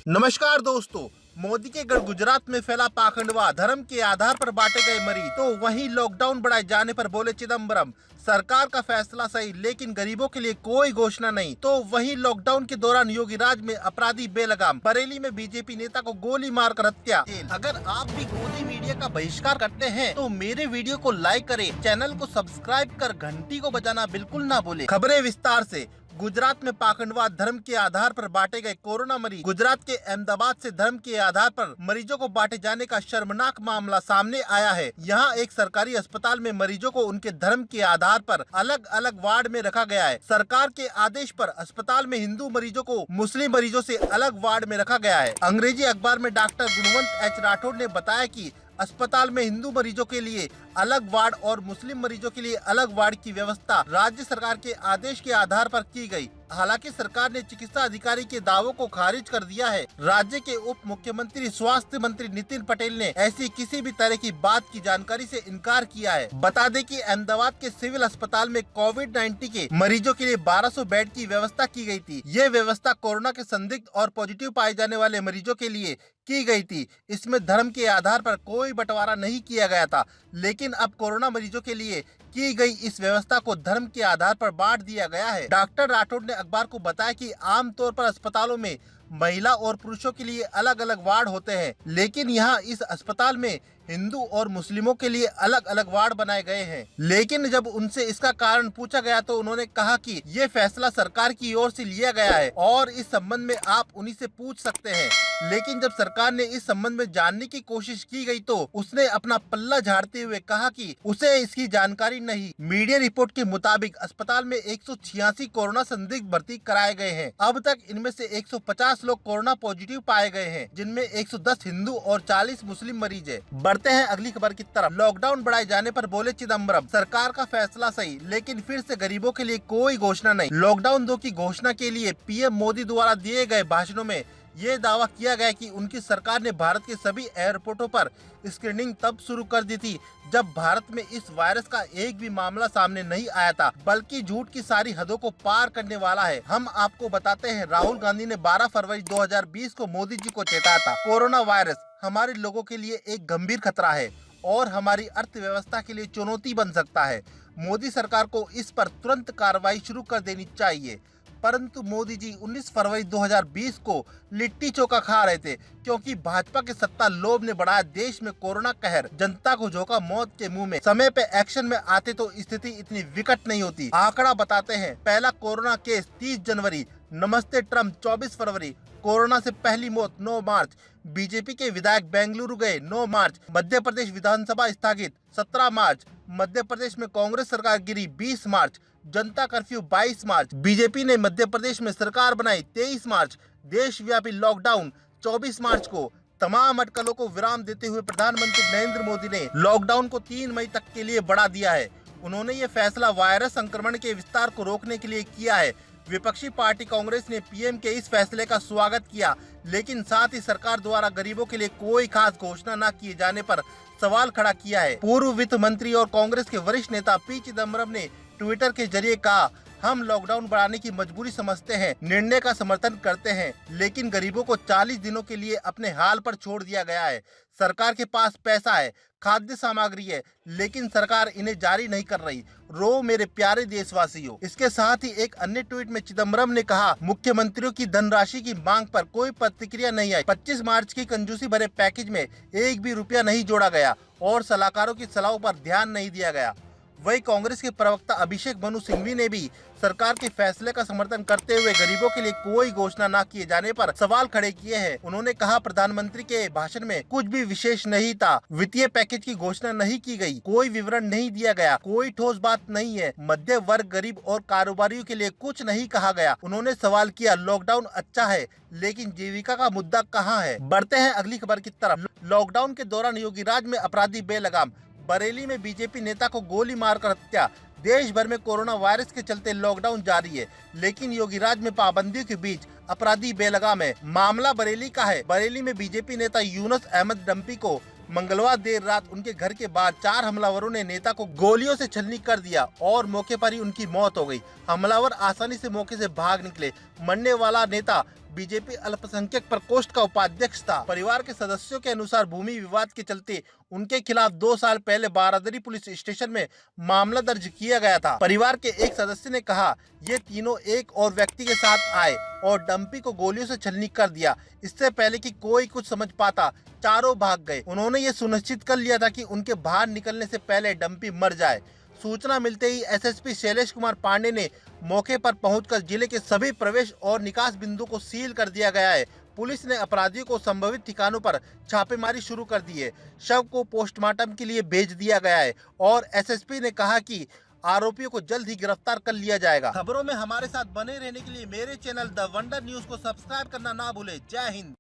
नमस्कार दोस्तों। मोदी के गढ़ गुजरात में फैला पाखंडवाद, धर्म के आधार पर बांटे गए मरीज, तो वहीं लॉकडाउन बढ़ाए जाने पर बोले चिदम्बरम सरकार का फैसला सही लेकिन गरीबों के लिए कोई घोषणा नहीं। तो वहीं लॉकडाउन के दौरान योगी राज में अपराधी बेलगाम, बरेली में बीजेपी नेता को गोली मारकर हत्या। अगर आप भी गोदी मीडिया का बहिष्कार करते हैं तो मेरे वीडियो को लाइक करें, चैनल को सब्सक्राइब कर घंटी को बजाना बिल्कुल ना भूलें। खबरें विस्तार से। गुजरात में पाखंडवाद, धर्म के आधार पर बांटे गए कोरोना मरीज। गुजरात के अहमदाबाद से धर्म के आधार पर मरीजों को बांटे जाने का शर्मनाक मामला सामने आया है। यहाँ एक सरकारी अस्पताल में मरीजों को उनके धर्म के आधार पर अलग अलग वार्ड में रखा गया है। सरकार के आदेश पर अस्पताल में हिंदू मरीजों को मुस्लिम मरीजों से अलग वार्ड में रखा गया है। अंग्रेजी अखबार में डॉक्टर गुणवंत एच राठौड़ ने बताया कि अस्पताल में हिंदू मरीजों के लिए अलग वार्ड और मुस्लिम मरीजों के लिए अलग वार्ड की व्यवस्था राज्य सरकार के आदेश के आधार पर की गई। हालांकि सरकार ने चिकित्सा अधिकारी के दावों को खारिज कर दिया है। राज्य के उप मुख्यमंत्री स्वास्थ्य मंत्री नितिन पटेल ने ऐसी किसी भी तरह की बात की जानकारी से इनकार किया है। बता दें कि अहमदाबाद के सिविल अस्पताल में कोविड-19 के मरीजों के लिए 1200 बेड की व्यवस्था की गई थी। ये व्यवस्था कोरोना के संदिग्ध और पॉजिटिव पाए जाने वाले मरीजों के लिए की गई थी। इसमें धर्म के आधार पर कोई बंटवारा नहीं किया गया था, लेकिन अब कोरोना मरीजों के लिए की गई इस व्यवस्था को धर्म के आधार पर बांट दिया गया है। डॉक्टर राठौड़ ने अखबार को बताया कि आमतौर पर अस्पतालों में महिला और पुरुषों के लिए अलग अलग वार्ड होते हैं, लेकिन यहाँ इस अस्पताल में हिंदू और मुस्लिमों के लिए अलग अलग वार्ड बनाए गए हैं। लेकिन जब उनसे इसका कारण पूछा गया तो उन्होंने कहा कि ये फैसला सरकार की ओर से लिया गया है और इस संबंध में आप उन्हीं से पूछ सकते हैं। लेकिन जब सरकार ने इस संबंध में जानने की कोशिश की गई तो उसने अपना पल्ला झाड़ते हुए कहा कि उसे इसकी जानकारी नहीं। मीडिया रिपोर्ट के मुताबिक अस्पताल में 186 कोरोना संदिग्ध भर्ती कराए गए हैं। अब तक इनमें से 150 लोग कोरोना पॉजिटिव पाए गए हैं, जिनमें 110 हिंदू और 40 मुस्लिम मरीज है। बढ़ते हैं अगली खबर की तरफ। लॉकडाउन बढ़ाए जाने पर बोले चिदम्बरम सरकार का फैसला सही लेकिन फिर से गरीबों के लिए कोई घोषणा नहीं। लॉकडाउन 2 की घोषणा के लिए पीएम मोदी द्वारा दिए गए भाषणों में ये दावा किया गया कि उनकी सरकार ने भारत के सभी एयरपोर्टों पर स्क्रीनिंग तब शुरू कर दी थी जब भारत में इस वायरस का एक भी मामला सामने नहीं आया था, बल्कि झूठ की सारी हदों को पार करने वाला है। हम आपको बताते हैं, राहुल गांधी ने 12 फरवरी 2020 को मोदी जी को चेताया था, कोरोना वायरस हमारे लोगों के लिए एक गंभीर खतरा है और हमारी अर्थव्यवस्था के लिए चुनौती बन सकता है। मोदी सरकार को इस पर तुरंत कार्रवाई शुरू कर देनी चाहिए। परंतु मोदी जी 19 फरवरी 2020 को लिट्टी चोखा खा रहे थे, क्योंकि भाजपा के सत्ता लोभ ने बढ़ाया देश में कोरोना कहर, जनता को झोंका मौत के मुंह में। समय पे एक्शन में आते तो स्थिति इतनी विकट नहीं होती। आंकड़ा बताते हैं, पहला कोरोना केस 30 जनवरी, नमस्ते ट्रम्प 24 फरवरी, कोरोना से पहली मौत 9 मार्च, बीजेपी के विधायक बेंगलुरु गए 9 मार्च, मध्य प्रदेश विधानसभा स्थगित 17 मार्च, मध्य प्रदेश में कांग्रेस सरकार गिरी 20 मार्च, जनता कर्फ्यू 22 मार्च, बीजेपी ने मध्य प्रदेश में सरकार बनाई 23 मार्च, देशव्यापी लॉकडाउन 24 मार्च को। तमाम अटकलों को विराम देते हुए प्रधानमंत्री नरेंद्र मोदी ने लॉकडाउन को 3 मई तक के लिए बढ़ा दिया है। उन्होंने ये फैसला वायरस संक्रमण के विस्तार को रोकने के लिए किया है। विपक्षी पार्टी कांग्रेस ने पीएम के इस फैसले का स्वागत किया, लेकिन साथ ही सरकार द्वारा गरीबों के लिए कोई खास घोषणा न किए जाने पर सवाल खड़ा किया है। पूर्व वित्त मंत्री और कांग्रेस के वरिष्ठ नेता पी चिदम्बरम ने ट्विटर के जरिए कहा, हम लॉकडाउन बढ़ाने की मजबूरी समझते हैं, निर्णय का समर्थन करते हैं, लेकिन गरीबों को 40 दिनों के लिए अपने हाल पर छोड़ दिया गया है। सरकार के पास पैसा है, खाद्य सामग्री है, लेकिन सरकार इन्हें जारी नहीं कर रही। रो मेरे प्यारे देशवासियों। इसके साथ ही एक अन्य ट्वीट में चिदम्बरम ने कहा, मुख्यमंत्रियों की धनराशि की मांग पर कोई प्रतिक्रिया नहीं आई। 25 मार्च की कंजूसी भरे पैकेज में एक भी रुपया नहीं जोड़ा गया और सलाहकारों की सलाहों पर ध्यान नहीं दिया गया। वही कांग्रेस के प्रवक्ता अभिषेक मनु सिंघवी ने भी सरकार के फैसले का समर्थन करते हुए गरीबों के लिए कोई घोषणा न किए जाने पर सवाल खड़े किए हैं। उन्होंने कहा, प्रधानमंत्री के भाषण में कुछ भी विशेष नहीं था, वित्तीय पैकेज की घोषणा नहीं की गई, कोई विवरण नहीं दिया गया, कोई ठोस बात नहीं है, मध्य वर्ग, गरीब और कारोबारियों के लिए कुछ नहीं कहा गया। उन्होंने सवाल किया, लॉकडाउन अच्छा है लेकिन जीविका का मुद्दा कहाँ है। बढ़ते हैं अगली खबर की तरफ। लॉकडाउन के दौरान योगी राज में अपराधी बेलगाम, बरेली में बीजेपी नेता को गोली मारकर हत्या। देश भर में कोरोना वायरस के चलते लॉकडाउन जारी है, लेकिन योगी राज में पाबंदियों के बीच अपराधी बेलगाम है। मामला बरेली का है। बरेली में बीजेपी नेता यूनुस अहमद डंपी को मंगलवार देर रात उनके घर के बाहर 4 हमलावरों ने नेता को गोलियों से छलनी कर दिया और मौके पर ही उनकी मौत हो गई। हमलावर आसानी से मौके से भाग निकले। मरने वाला नेता बीजेपी अल्पसंख्यक प्रकोष्ठ का उपाध्यक्ष था। परिवार के सदस्यों के अनुसार भूमि विवाद के चलते उनके खिलाफ 2 साल पहले बारादरी पुलिस स्टेशन में मामला दर्ज किया गया था। परिवार के एक सदस्य ने कहा, ये तीनों एक और व्यक्ति के साथ आए और डंपी को गोलियों से छलनी कर दिया। इससे पहले कि कोई कुछ समझ पाता, चारों भाग गए। उन्होंने ये सुनिश्चित कर लिया था कि उनके बाहर निकलने से पहले डंपी मर जाए। सूचना मिलते ही एसएसपी शैलेश कुमार पांडे ने मौके पर पहुंचकर जिले के सभी प्रवेश और निकास बिंदु को सील कर दिया गया है। पुलिस ने अपराधियों को संभावित ठिकानों पर छापेमारी शुरू कर दी है। शव को पोस्टमार्टम के लिए भेज दिया गया है और एसएसपी ने कहा कि आरोपियों को जल्द ही गिरफ्तार कर लिया जाएगा। खबरों में हमारे साथ बने रहने के लिए मेरे चैनल द वंडर न्यूज को सब्सक्राइब करना ना भूले। जय हिंद।